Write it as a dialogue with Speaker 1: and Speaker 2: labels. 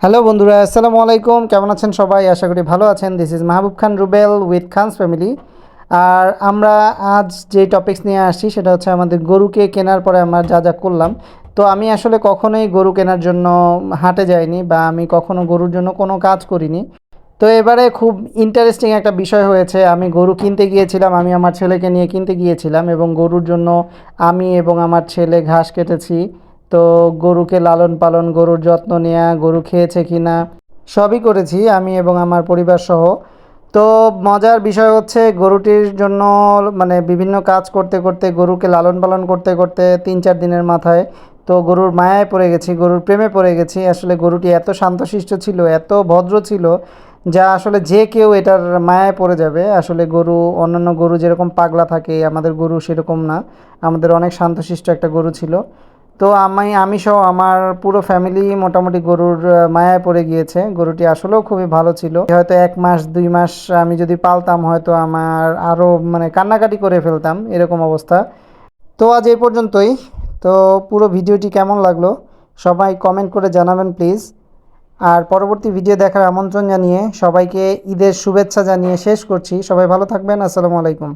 Speaker 1: Hello বন্ধুরা, আসসালামু আলাইকুম। কেমন আছেন সবাই? আশা করি ভালো আছেন। This is Mahbub Khan Rubel with Khan's family. আর আমরা আজ যে টপিকস নিয়ে আসছি সেটা হচ্ছে আমাদের গরুকে কেনার পরে আমরা যা যা করলাম। তো আমি আসলে কখনোই গরু কেনার জন্য হাটে যাইনি বা আমি কখনো গরুর জন্য কোনো কাজ করিনি। তো এবারে খুব ইন্টারেস্টিং একটা বিষয় হয়েছে। আমি গরু কিনতে গিয়েছিলাম, আমি আমার ছেলেকে নিয়ে কিনতে গিয়েছিলাম এবং গরুর জন্য আমি এবং আমার ছেলে ঘাস কেটেছি। তো গরুকে লালন পালন, গরুর যত্ন নেওয়া, গরু খেয়েছে কি না সবই করেছি আমি এবং আমার পরিবার সহ। তো মজার বিষয় হচ্ছে গরুটির জন্য মানে বিভিন্ন কাজ করতে করতে, গরুকে লালন পালন করতে করতে ৩-৪ দিনের মাথায় তো গরুর মায়ায় পড়ে গেছি, গরুর প্রেমে পড়ে গেছি। আসলে গরুটি এত শান্তশিষ্ট ছিল, এত ভদ্র ছিল, যা আসলে যে কেউ এটার মায়ায় পড়ে যাবে। আসলে গরু, অন্যান্য গরু যেরকম পাগলা থাকে, আমাদের গরু সেরকম না। আমাদের অনেক শান্তশিষ্ট একটা গরু ছিল। তো আমি সহ আমার পুরো ফ্যামিলি মোটামুটি গরুর মায়ায় পড়ে গিয়েছে। গরুটি আসলেও খুবই ভালো ছিল। হয়তো ১ মাস ২ মাস আমি যদি পালতাম হয়তো আমার আরও মানে কান্নাকাটি করে ফেলতাম, এরকম অবস্থা। তো আজ এই পর্যন্তই। তো পুরো ভিডিওটি কেমন লাগলো সবাই কমেন্ট করে জানাবেন প্লিজ। আর পরবর্তী ভিডিও দেখার আমন্ত্রণ জানিয়ে সবাইকে ঈদের শুভেচ্ছা জানিয়ে শেষ করছি। সবাই ভালো থাকবেন। আসসালামু আলাইকুম।